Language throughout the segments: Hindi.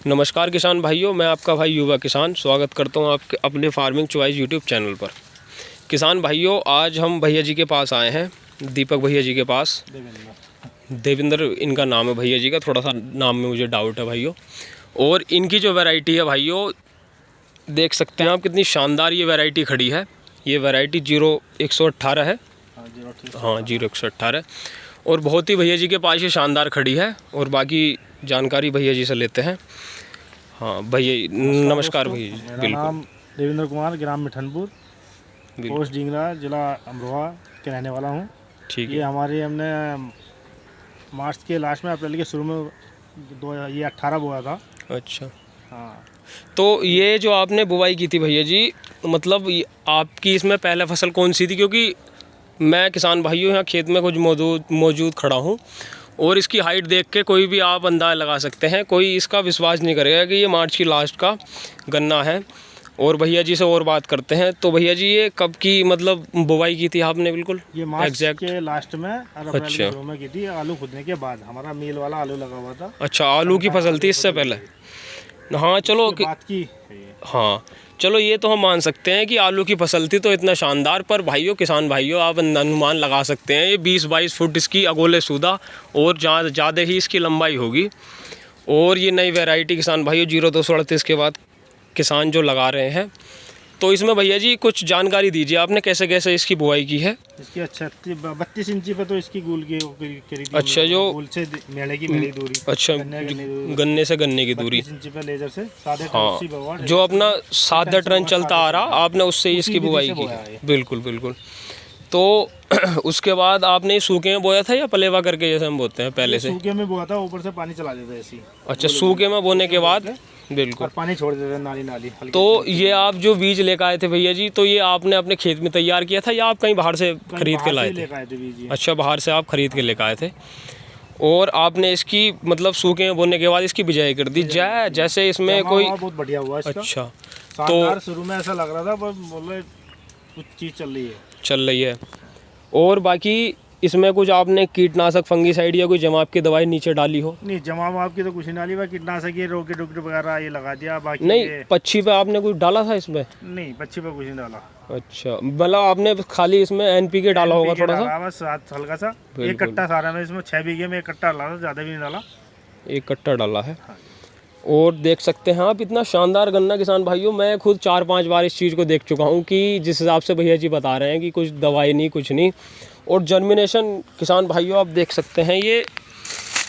नमस्कार किसान भाइयों, मैं आपका भाई युवा किसान स्वागत करता हूं आपके अपने फार्मिंग चॉइस यूट्यूब चैनल पर। किसान भाइयों, आज हम भैया जी के पास आए हैं, दीपक भैया जी के पास। देवेंद्र इनका नाम है भैया जी का, थोड़ा सा नाम में मुझे डाउट है भाइयों। और इनकी जो वैरायटी है भाइयों, देख सकते हैं आप कितनी शानदार ये वैरायटी खड़ी है। ये वैरायटी 0118 है। हाँ, 0118। और बहुत ही भैया जी के पास ये शानदार खड़ी है। और बाकी जानकारी भैया जी से लेते हैं। हाँ भैया, नमस्कार भैया जी। मेरा नाम देवेंद्र कुमार, ग्राम मिठनपुर, पोस्ट डिंगरा, जिला अमरोहा के रहने वाला हूँ। ठीक ये है। हमने मार्च के लास्ट में, अप्रैल के शुरू में 2018 बोया था। अच्छा, हाँ। तो ये जो आपने बुवाई की थी भैया जी, मतलब आपकी इसमें पहला फसल कौन सी थी? क्योंकि मैं किसान भाइयों यहाँ खेत में कुछ मौजूद खड़ा हूँ और इसकी हाइट देख के कोई भी आप अंदाज़ा लगा सकते हैं। कोई इसका विश्वास नहीं करेगा कि ये मार्च की लास्ट का गन्ना है। और भैया जी से और बात करते हैं। तो भैया जी, ये कब की मतलब बुवाई की थी आपने? बिल्कुल ये मार्च एग्जैक्ट के लास्ट में और अप्रैल के अच्छा शुरू में की थी। आलू खुदने के बाद हमारा मील वाला आलू लगा हुआ था। अच्छा, आलू की फसल थी इससे पहले। हाँ चलो बात की। हाँ चलो, ये तो हम मान सकते हैं कि आलू की फसल थी तो इतना शानदार। पर भाइयों, किसान भाइयों, आप अनुमान लगा सकते हैं ये 20-22 फुट इसकी अगोले सूदा और ज़्यादा ही इसकी लंबाई होगी। और ये नई वैरायटी किसान भाइयों 0238 के बाद किसान जो लगा रहे हैं, तो इसमें भैया जी कुछ जानकारी दीजिए, आपने कैसे कैसे इसकी बुआई की है? इसकी 32 इंची पे तो इसकी गूल की करीब। अच्छा, जो गूल से मेढ़े की मेढ़ी दूरी। अच्छा, गन्ने से गन्ने की दूरी। 32 इंची पे लेजर से साढ़े हाँ, जो अपना 7 टन चलता आ रहा, आपने उससे इसकी बुआई की। बिल्कुल बिल्कुल। तो उसके बाद आपने सूखे में बोया था या पलेवा करके, जैसे हम बोलते हैं पहले से? सूखे में बोया था, ऊपर से पानी चला देते ऐसे ही। अच्छा, सूखे में बोने के बाद बिल्कुल और पानी छोड़ देते नाली नाली। तो ये आप जो बीज लेकर आए थे भैया जी, तो ये आपने अपने खेत में तैयार किया था या आप कहीं बाहर से खरीद के लाए थे? अच्छा, बाहर से आप खरीद के लेकर आए थे। और आपने इसकी मतलब सूखे में बोने के बाद इसकी बिजाई कर दी जैसे इसमें कोई बहुत बढ़िया हुआ इसका। अच्छा, तो शुरू में ऐसा लग रहा था, पर बोले कुछ चीज़ चल रही है। और बाकी इसमें कुछ आपने कीटनाशक, फंगीसाइड या कोई जमाव की दवाई नीचे डाली हो? नहीं, जमाव आपकी तो कुछ नहीं डाली, कीटनाशक ये रोके डुकटे वगैरह ये लगा दिया। बाकी नहीं, पच्छी पे आपने कुछ डाला था इसमें? नहीं, पच्छी पे कुछ नहीं डाला। अच्छा, मतलब आपने खाली इसमें NPK डाला होगा थोड़ा सा, बस हल्का सा। एक कट्टा सारा में, इसमें 6 बीघे में 1 कट्टा डाला, ज़्यादा भी नहीं डाला। 1 कट्टा डाला है। और देख सकते हैं आप इतना शानदार गन्ना किसान भाइयों, मैं खुद 4-5 बार इस चीज़ को देख चुका हूँ कि जिस हिसाब से भैया जी बता रहे हैं कि कुछ दवाई नहीं, कुछ नहीं। और जर्मिनेशन किसान भाइयों आप देख सकते हैं, ये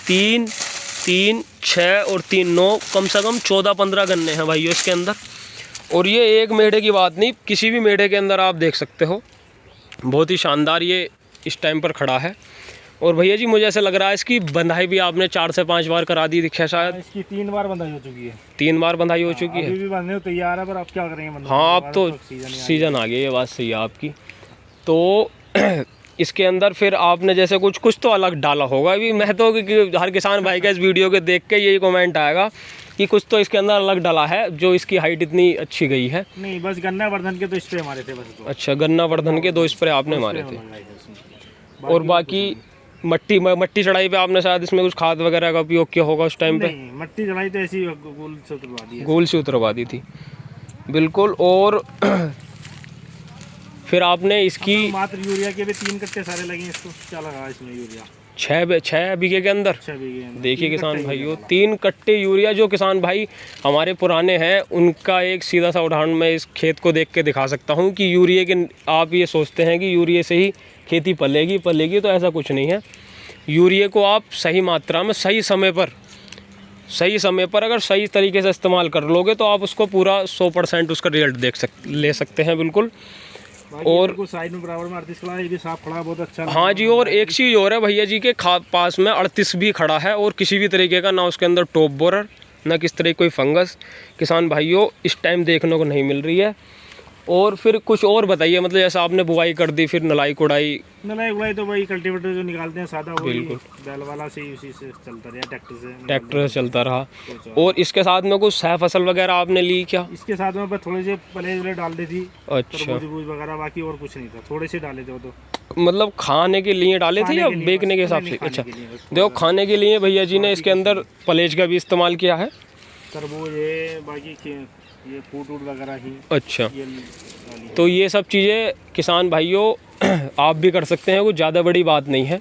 3, 6 और 3, 9, कम से कम 14-15 गन्ने हैं भाइयों इसके अंदर। और ये एक मेढ़े की बात नहीं, किसी भी मेढ़े के अंदर आप देख सकते हो। बहुत ही शानदार ये इस टाइम पर खड़ा है। और भैया जी, मुझे ऐसा लग रहा है इसकी बंधाई भी आपने 4 से 5 बार करा दी दिखा शायद। इसकी 3 बार बंधाई हो चुकी है। 3 बार बंधाई हो चुकी है। अभी भी बंधने को तैयार है, पर अब क्या करेंगे। हाँ, अब तो सीज़न आ गया, ये बात सही है आपकी। तो इसके अंदर फिर आपने जैसे कुछ तो अलग डाला होगा। अभी मैं तो कि हर किसान भाई का इस वीडियो के देख के यही कमेंट आएगा कि कुछ तो इसके अंदर अलग डाला है जो इसकी हाइट इतनी अच्छी गई है। नहीं, बस गन्ना वर्धन के 2 स्प्रे मारे थे बस। अच्छा, गन्ना वर्धन के 2 स्प्रे आपने मारे थे। और बाकी मट्टी चढ़ाई पे आपने शायद इसमें कुछ खाद वगैरह का उपयोग किया होगा उस टाइम पे? नहीं, मट्टी चढ़ाई तो ऐसी गोल से उतरवा दी है। गोल से उतरवा दी थी, बिल्कुल। और फिर आपने इसकी मात्र यूरिया के भी 3 कट्टे सारे लगे। इसको क्या लगा इसमें यूरिया? 6 बीघे के अंदर। 6 बीघे। देखिए किसान भाइयों, 3 कट्टे यूरिया। जो किसान भाई हमारे पुराने हैं उनका एक सीधा सा उदाहरण मैं इस खेत को देख के दिखा सकता हूँ कि यूरिया के, आप ये सोचते हैं कि यूरिया से ही खेती पलेगी, तो ऐसा कुछ नहीं है। यूरिया को आप सही मात्रा में सही समय पर अगर सही तरीके से इस्तेमाल कर लोगे तो आप उसको पूरा 100% उसका रिजल्ट ले सकते हैं, बिल्कुल। और साइड में बराबर में 38 खड़ा है, ये भी साफ खड़ा, बहुत अच्छा। हाँ जी, और एक चीज़ और है भैया जी के पास में 38 भी खड़ा है और किसी भी तरीके का ना उसके अंदर टॉप बोरर, ना किस तरह की कोई फंगस किसान भाइयों इस टाइम देखने को नहीं मिल रही है। और फिर कुछ और बताइए, मतलब जैसा आपने बुआई कर दी, फिर नलाई कुड़ाई तो वही कल्टीवेटर जो निकालते हैं सादा, बिल्कुल बैल वाला से उसी से चलता रहा, ट्रैक्टर से चलता रहा। और इसके साथ में कुछ सह फसल वगैरह आपने ली क्या? इसके साथ में थोड़े से पलेज डाल दी थी। अच्छा, वगैरह, बाकी और कुछ नहीं था, थोड़े से डाले थे वो तो। मतलब खाने के लिए डाले थे या बेचने के हिसाब से? अच्छा, देखो खाने के लिए भैया जी ने इसके अंदर पलेज का भी इस्तेमाल किया है। तरबूज है, बाकी ये फ्रूट वगैरह ही। अच्छा, ये वाली है। तो ये सब चीज़ें किसान भाइयों आप भी कर सकते हैं, कुछ ज़्यादा बड़ी बात नहीं है।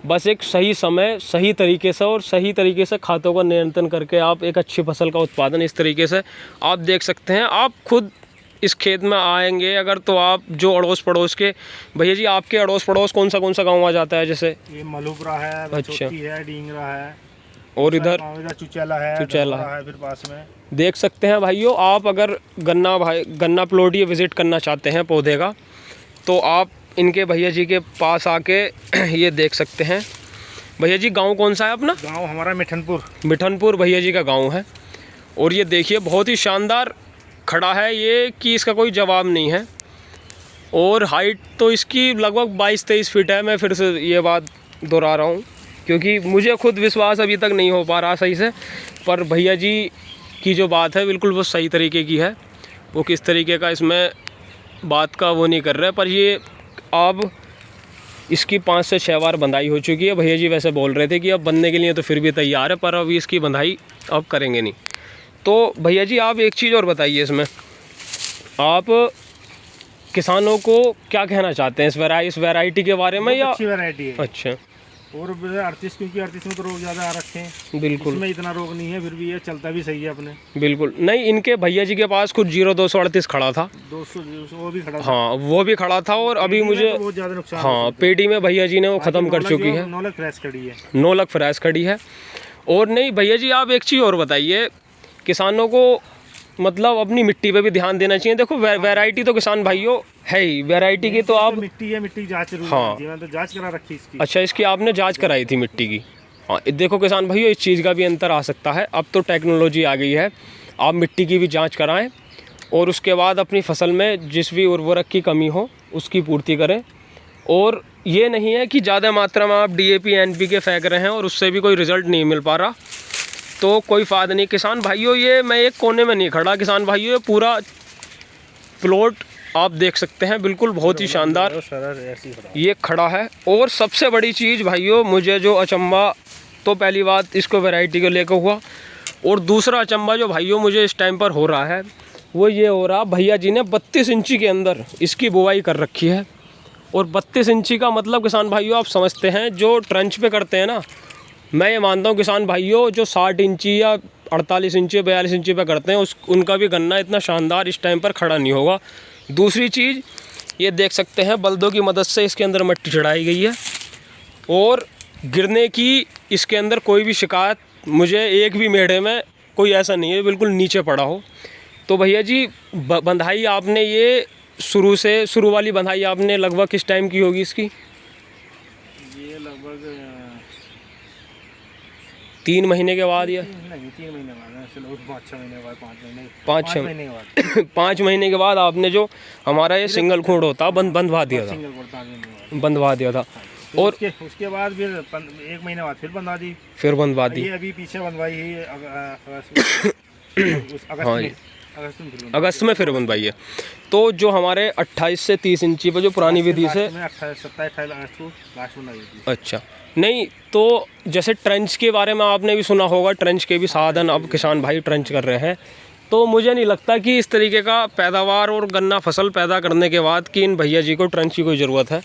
बस एक सही समय, सही तरीके से और सही तरीके से खातों का नियंत्रण करके आप एक अच्छी फसल का उत्पादन इस तरीके से आप देख सकते हैं। आप खुद इस खेत में आएंगे अगर, तो आप जो अड़ोस पड़ोस के भैया जी, आपके अड़ोस पड़ोस कौन सा गांव आ जाता है? जैसे ये मलुपरा है, अच्छा, है, डींगरा है, और इधर चुचैला है, चुचैला है फिर पास में। देख सकते हैं भाइयों, आप अगर गन्ना प्लॉट ये विज़िट करना चाहते हैं पौधे का, तो आप इनके भैया जी के पास आके ये देख सकते हैं। भैया जी गांव कौन सा है अपना? गांव हमारा मिठनपुर भैया जी का गांव है। और ये देखिए बहुत ही शानदार खड़ा है ये, कि इसका कोई जवाब नहीं है। और हाइट तो इसकी लगभग 22-23 फीट है। मैं फिर से ये बात दोहरा रहा हूँ क्योंकि मुझे खुद विश्वास अभी तक नहीं हो पा रहा सही से, पर भैया जी की जो बात है बिल्कुल वो सही तरीके की है। वो किस तरीके का इसमें बात का वो नहीं कर रहे, पर ये अब इसकी 5 से 6 बार बंधाई हो चुकी है। भैया जी वैसे बोल रहे थे कि अब बनने के लिए तो फिर भी तैयार है, पर अभी इसकी बंधाई अब करेंगे नहीं। तो भैया जी आप एक चीज़ और बताइए, इसमें आप किसानों को क्या कहना चाहते हैं इस वैरायटी के बारे में? या अच्छी वैरायटी है। अच्छा, और 38, क्योंकि 38 में तो रोग ज़्यादा आ रखे हैं, बिल्कुल इसमें इतना रोग नहीं है, फिर भी ये चलता भी सही है अपने। बिल्कुल नहीं, इनके भैया जी के पास कुछ 0238 खड़ा था, 200 वो भी खड़ा था। हाँ वो भी खड़ा था। और अभी मुझे बहुत ज़्यादा नुकसान, हाँ पेडी में भैया जी ने वो ख़त्म कर चुकी है। 9 लाख फ्रेश खड़ी है, 9 लाख फ्रेश खड़ी है। और नहीं भैया जी आप एक चीज़ और बताइए, किसानों को मतलब अपनी मिट्टी पे भी ध्यान देना चाहिए। देखो वैरायटी तो किसान भाइयों है ही, वैरायटी की तो आप मिट्टी है, मिट्टी की जांच जरूर हाँ। है, मैंने तो जांच करा रखी इसकी। अच्छा, इसकी आपने जांच कराई थी मिट्टी की? हाँ देखो किसान भाइयों, इस चीज़ का भी अंतर आ सकता है। अब तो टेक्नोलॉजी आ गई है, आप मिट्टी की भी जांच कराएं और उसके बाद अपनी फसल में जिस भी उर्वरक की कमी हो उसकी पूर्ति करें। और ये नहीं है कि ज़्यादा मात्रा में आप DAP NPK फेंक रहे हैं और उससे भी कोई रिज़ल्ट नहीं मिल पा रहा, तो कोई फ़ायदा नहीं। किसान भाइयों ये मैं एक कोने में नहीं खड़ा, किसान भाइयों ये पूरा प्लॉट आप देख सकते हैं, बिल्कुल बहुत ही शानदार ये खड़ा है। और सबसे बड़ी चीज़ भाइयों, मुझे जो अचंभा तो पहली बात इसको वैरायटी को लेकर हुआ, और दूसरा अचंभा जो भाइयों मुझे इस टाइम पर हो रहा है वो ये हो रहा, भैया जी ने 32 इंची के अंदर इसकी बुवाई कर रखी है। और 32 इंची का मतलब किसान भाइयों आप समझते हैं, जो ट्रंच पे करते हैं ना, मैं ये मानता हूँ किसान भाइयों जो 60 इंची या 48 इंची 42 इंची पे करते हैं उनका भी गन्ना इतना शानदार इस टाइम पर खड़ा नहीं होगा। दूसरी चीज़ ये देख सकते हैं, बल्दों की मदद से इसके अंदर मिट्टी चढ़ाई गई है और गिरने की इसके अंदर कोई भी शिकायत मुझे एक भी मेढ़े में कोई ऐसा नहीं है बिल्कुल नीचे पड़ा हो। तो भैया जी बंधाई आपने ये शुरू वाली बंधाई आपने लगभग किस टाइम की होगी इसकी? ये लगभग 3 महीने के बाद या नहीं 3 महीने बाद, 5-6 महीने बाद, 5 महीने के बाद 5 महीने के बाद आपने जो हमारा ये सिंगल खूंट होता बंधवा दिया था, बंधवा दिया था। और उसके बाद फिर 1 महीने बाद फिर बंधवा दी, ये अभी पीछे बंधवाई है अगस्त में फिर बंधवाई है। तो जो हमारे 28 से 30 इंची पर जो पुरानी विधि से 27-28 अगस्त को लास्ट बंधवाई थी। अच्छा नहीं, तो जैसे ट्रंच के बारे में आपने भी सुना होगा, ट्रंच के भी साधन अब किसान भाई ट्रंच कर रहे हैं। तो मुझे नहीं लगता कि इस तरीके का पैदावार और गन्ना फसल पैदा करने के बाद कि इन भैया जी को ट्रंच की कोई ज़रूरत है।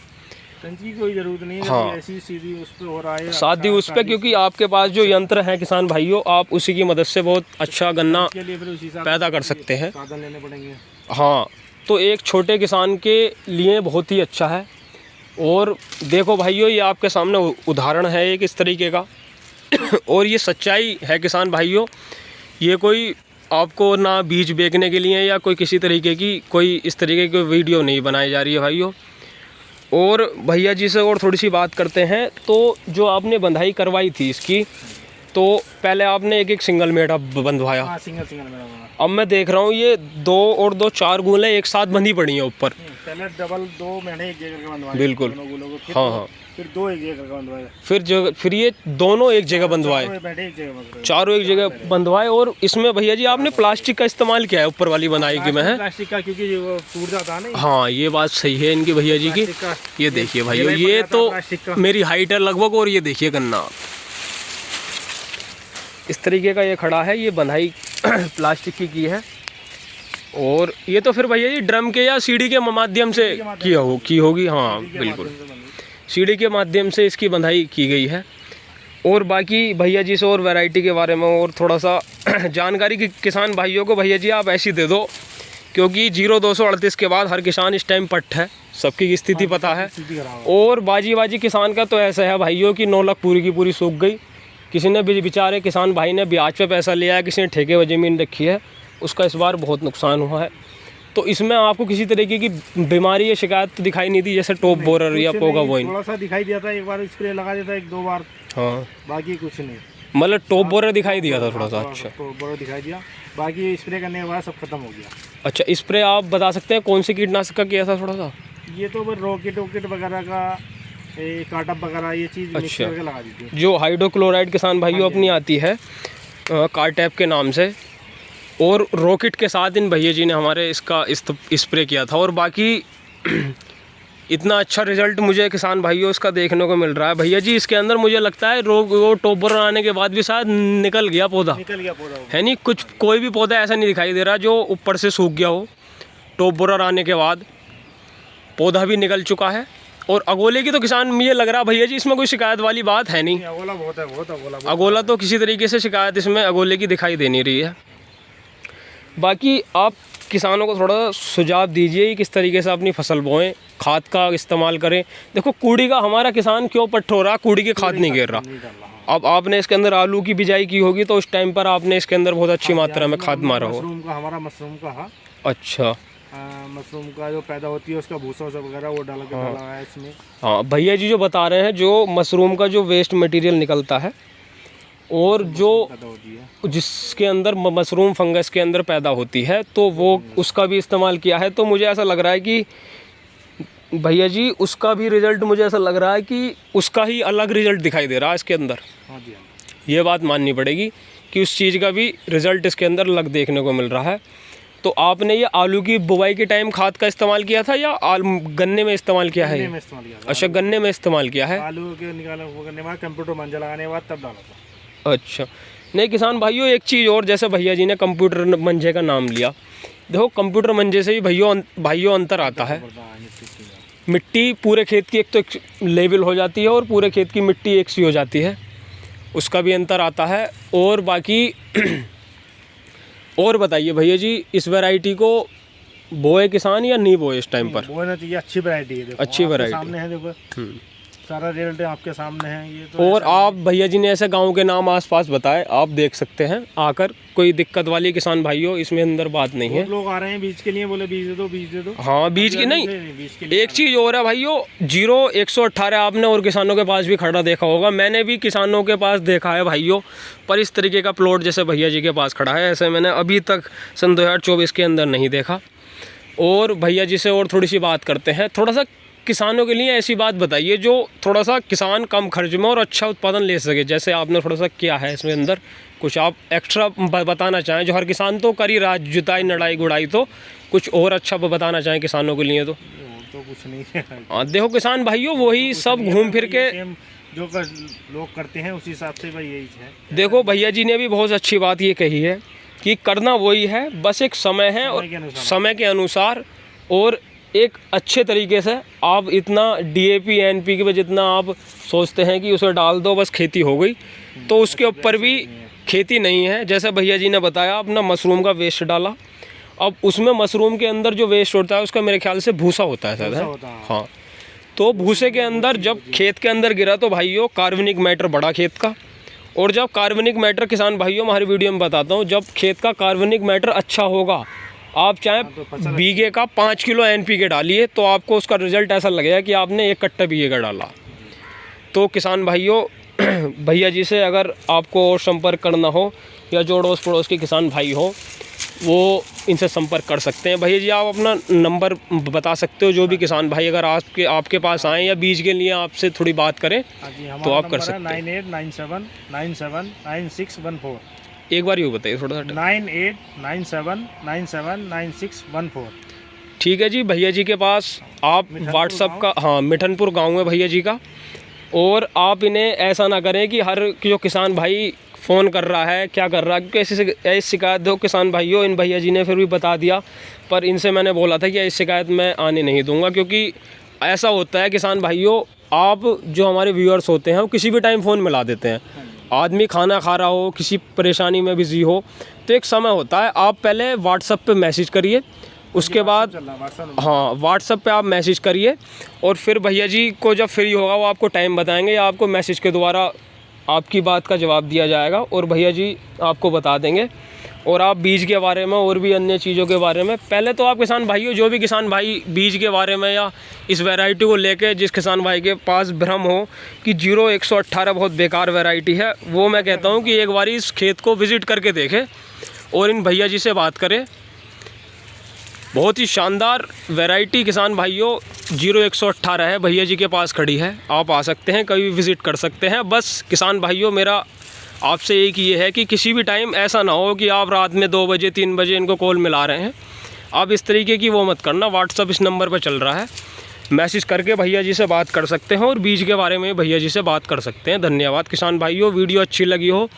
ट्रंच की कोई ज़रूरत नहीं है, हाँ, ऐसी सीधी उस पर हो रहा है, सादी उस पर, क्योंकि आपके पास जो यंत्र है किसान भाइयों, आप उसी की मदद से बहुत अच्छा गन्ना पैदा कर सकते हैं। साधन लेने पड़ेंगे। हाँ, तो एक छोटे किसान के लिए बहुत ही अच्छा है। और देखो भाइयों, ये आपके सामने उदाहरण है एक इस तरीके का और ये सच्चाई है किसान भाइयों, ये कोई आपको ना बीज बेचने के लिए या कोई किसी तरीके की कोई इस तरीके की वीडियो नहीं बनाई जा रही है भाइयों। और भैया जी से और थोड़ी सी बात करते हैं। तो जो आपने बंधाई करवाई थी इसकी, तो पहले आपने एक सिंगल मेढ़ा बंधवाया। हाँ, सिंगल मेढ़ा। अब मैं देख रहा हूँ ये 2 और 2 4 गूलें एक साथ बंधी पड़ी हैं ऊपर। पहले डबल 2 मेढ़े एक जगह बंधवाए, बिल्कुल, हाँ, फिर 2 एक जगह बंधवाए, फिर ये दोनों एक जगह बंधवाए, चारों एक जगह बंधवाए। और इसमें भैया जी आपने प्लास्टिक का इस्तेमाल किया है ऊपर वाली बनाई की में है, प्लास्टिक का, क्योंकि वो टूट जाता है ना। हाँ, ये बात सही है इनकी भैया जी की। ये देखिए भाइयों, ये तो मेरी हाइट है लगभग, और ये देखिए गन्ना, इस तरीके का ये खड़ा है, ये बंधाई प्लास्टिक की है। और ये तो फिर भैया जी ड्रम के या सीढ़ी के माध्यम से की होगी। हाँ बिल्कुल, सीढ़ी के माध्यम से इसकी बंधाई की गई है। और बाकी भैया जी से और वैरायटी के बारे में और थोड़ा सा जानकारी की किसान भाइयों को भैया जी आप ऐसी दे दो, क्योंकि 0238 के बाद हर किसान इस टाइम पट्ट है, सबकी स्थिति पता है। और बाजी किसान का तो ऐसा है भाइयों कि 9 लाख पूरी की पूरी सूख गई। किसी ने बेचारे किसान भाई ने ब्याज पे पैसा लिया है, किसी ने ठेके में ज़मीन रखी है, उसका इस बार बहुत नुकसान हुआ है। तो इसमें आपको किसी तरीके की बीमारी या शिकायत तो दिखाई नहीं दी, जैसे टॉप बोरर या पोगा वोइन? थोड़ा सा दिखाई दिया था, एक बार स्प्रे लगा दिया था 1-2 बार। हाँ, बाकी कुछ नहीं, मतलब टॉप बोरर दिखाई दिया था थोड़ा सा। अच्छा, टॉप बोरर दिखाई दिया, बाकी स्प्रे करने के बाद सब खत्म हो गया। अच्छा, स्प्रे आप बता सकते हैं कौन सी कीटनाशक का किया था थोड़ा सा? ये तो रॉकेट वगैरह का, कार्टअप वगैरह ये चीज़ मिक्स अच्छा, करके लगा दी थी। जो हाइड्रोक्लोराइड किसान भाइयों अपनी आती है कार्टैप के नाम से, और रॉकेट के साथ इन भैया जी ने हमारे इसका स्प्रे किया था। और बाकी इतना अच्छा रिजल्ट मुझे किसान भाइयों इसका देखने को मिल रहा है भैया जी। इसके अंदर मुझे लगता है वो टॉप बोरर आने के बाद भी शायद निकल गया पौधा है नहीं, कुछ कोई भी पौधा ऐसा नहीं दिखाई दे रहा जो ऊपर से सूख गया हो। टॉप बोरर आने के बाद पौधा भी निकल चुका है। और अगोले की तो किसान मुझे लग रहा भैया जी इसमें कोई शिकायत वाली बात है नहीं। अगोला बहुत है, अगोला तो किसी तरीके से शिकायत इसमें अगोले की दिखाई दे नहीं रही है। बाकी आप किसानों को थोड़ा सुझाव दीजिए कि किस तरीके से अपनी फसल बोएं, खाद का इस्तेमाल करें। देखो कूड़ी का हमारा किसान क्यों पट्ट हो रहा, कूड़ी की खाद नहीं गिर रहा। अब आपने इसके अंदर आलू की बिजाई की होगी तो उस टाइम पर आपने इसके अंदर बहुत अच्छी मात्रा में खाद मारा हो। हमारा मशरूम का है। अच्छा, मशरूम का जो पैदा होती है उसका भूसा वगैरह वो डाला है इसमें। हाँ, भैया जी जो बता रहे हैं, जो मशरूम का जो वेस्ट मटेरियल निकलता है और जो जिसके अंदर मशरूम फंगस के अंदर पैदा होती है, तो वो उसका भी इस्तेमाल किया है। तो मुझे ऐसा लग रहा है कि भैया जी उसका भी रिज़ल्ट, मुझे ऐसा लग रहा है कि उसका ही अलग रिज़ल्ट दिखाई दे रहा है इसके अंदर। ये बात माननी पड़ेगी कि उस चीज़ का भी रिज़ल्ट इसके अंदर अलग देखने को मिल रहा है। तो आपने ये आलू की बुवाई के टाइम खाद का इस्तेमाल किया था या गन्ने में इस्तेमाल किया है? अच्छा, गन्ने में इस्तेमाल किया है। आलू के निकाला वो करने के बाद कंप्यूटर मंजा लगाने के बाद तब डाला था। अच्छा, नहीं किसान भाइयों एक चीज़ और, जैसे भैया जी ने कंप्यूटर मंजे का नाम लिया, देखो कंप्यूटर मंजे से भी भाइयों अंतर आता है। मिट्टी पूरे खेत की एक तो एक लेवल हो जाती है और पूरे खेत की मिट्टी एक सी हो जाती है, उसका भी अंतर आता है। और बाकी और बताइए भैया जी, इस वैरायटी को बोए किसान या नहीं बोए इस टाइम पर? बोना चाहिए, अच्छी वैरायटी है। देखो, अच्छी वैरायटी सामने है, देखो सारा रिजल्ट आपके सामने है ये तो। और आप भैया जी ने ऐसे गांव के नाम आसपास बताए, आप देख सकते हैं आकर। कोई दिक्कत वाली किसान भाइयों इसमें अंदर बात नहीं है। लोग आ रहे हैं बीज के लिए, बोले बीज दे दो। हाँ, बीज की नहीं, एक चीज़ और है भाइयों, 0118 आपने और किसानों के पास भी खड़ा देखा होगा, मैंने भी किसानों के पास देखा है भाइयों। पर इस तरीके का प्लॉट जैसे भैया जी के पास खड़ा है, ऐसे मैंने अभी तक सन 2024 के अंदर नहीं देखा। और भैया जी से और थोड़ी सी बात करते हैं, थोड़ा सा किसानों के लिए ऐसी बात बताइए जो थोड़ा सा किसान कम खर्च में और अच्छा उत्पादन ले सके। जैसे आपने थोड़ा सा किया है इसमें अंदर, कुछ आप एक्स्ट्रा बताना चाहें, जो हर किसान तो कर ही रहा, जुताई नड़ाई गुड़ाई, तो कुछ और अच्छा बताना चाहें किसानों के लिए? तो कुछ नहीं है। हाँ, देखो किसान भाइयों वही सब घूम फिर के जो लोग करते हैं उसी हिसाब से भाई यही है। देखो भैया जी ने भी बहुत अच्छी बात ये कही है कि करना वही है, बस एक समय है और समय के अनुसार और एक अच्छे तरीके से। आप इतना DAP NPK पे जितना आप सोचते हैं कि उसे डाल दो बस खेती हो गई, तो उसके ऊपर भी खेती नहीं है। जैसे भैया जी ने बताया, अपना मशरूम का वेस्ट डाला, अब उसमें मशरूम के अंदर जो वेस्ट होता है उसका मेरे ख्याल से भूसा होता है शायद, है? हाँ, तो भूसे के अंदर जब खेत के अंदर गिरा तो भाइयों कार्बनिक मैटर बढ़ा खेत का। और जब कार्बनिक मैटर, किसान भाइयों हमारी वीडियो में बताता हूँ, जब खेत का कार्बनिक मैटर अच्छा होगा, आप चाहे बीघे का 5 किलो NPK डालिए तो आपको उसका रिज़ल्ट ऐसा लगेगा कि आपने 1 कट्टा बीघे का डाला। तो किसान भाइयों भैया जी से अगर आपको और संपर्क करना हो या जो अड़ोस पड़ोस के किसान भाई हो, वो इनसे संपर्क कर सकते हैं। भैया जी आप अपना नंबर बता सकते हो, जो भी किसान भाई अगर आपके पास आएँ या बीज के लिए आपसे थोड़ी बात करें तो आप कर सकते हैं। 9897979614। एक बार यूँ बताइए थोड़ा सा। 9897979614। ठीक है जी, भैया जी के पास आप व्हाट्सअप का, हाँ मिठनपुर गांव है भैया जी का। और आप इन्हें ऐसा ना करें कि हर जो किसान भाई फ़ोन कर रहा है, क्या कर रहा है, क्योंकि ऐसी शिकायत दो किसान भाइयों, इन भैया जी ने फिर भी बता दिया, पर इनसे मैंने बोला था कि ऐसी शिकायत मैं आने नहीं दूंगा, क्योंकि ऐसा होता है किसान भाइयों, आप जो हमारे व्यूअर्स होते हैं वो किसी भी टाइम फ़ोन मिला देते हैं। आदमी खाना खा रहा हो, किसी परेशानी में बिज़ी हो, तो एक समय होता है, आप पहले व्हाट्सएप पे मैसेज करिए, उसके बाद हाँ व्हाट्सएप पे आप मैसेज करिए, और फिर भैया जी को जब फ्री होगा वो आपको टाइम बताएंगे, या आपको मैसेज के द्वारा आपकी बात का जवाब दिया जाएगा और भैया जी आपको बता देंगे। और आप बीज के बारे में और भी अन्य चीज़ों के बारे में, पहले तो आप किसान भाइयों, जो भी किसान भाई बीज के बारे में या इस वैरायटी को लेके जिस किसान भाई के पास भ्रम हो कि 0118 बहुत बेकार वैरायटी है, वो मैं कहता हूँ कि एक बार इस खेत को विज़िट करके देखें और इन भैया जी से बात करें। बहुत ही शानदार वैरायटी किसान भाइयों 0118 है, भैया जी के पास खड़ी है, आप आ सकते हैं, कभी विज़िट कर सकते हैं। बस किसान भाइयों मेरा आपसे एक ये है कि किसी भी टाइम ऐसा ना हो कि आप रात में 2 बजे 3 बजे इनको कॉल मिला रहे हैं, आप इस तरीके की वो मत करना। व्हाट्सअप इस नंबर पर चल रहा है, मैसेज करके भैया जी से बात कर सकते हैं और बीज के बारे में भैया जी से बात कर सकते हैं। धन्यवाद किसान भाइयों, वीडियो अच्छी लगी हो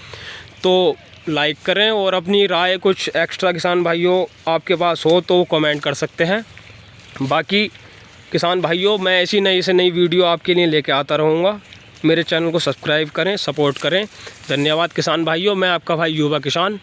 तो लाइक करें, और अपनी राय कुछ एक्स्ट्रा किसान भाइयों आपके पास हो तो कमेंट कर सकते हैं। बाकी किसान भाइयों, मैं ऐसी नई से नई वीडियो आपके लिए लेके आता रहूँगा। मेरे चैनल को सब्सक्राइब करें, सपोर्ट करें। धन्यवाद किसान भाइयों, मैं आपका भाई युवा किसान।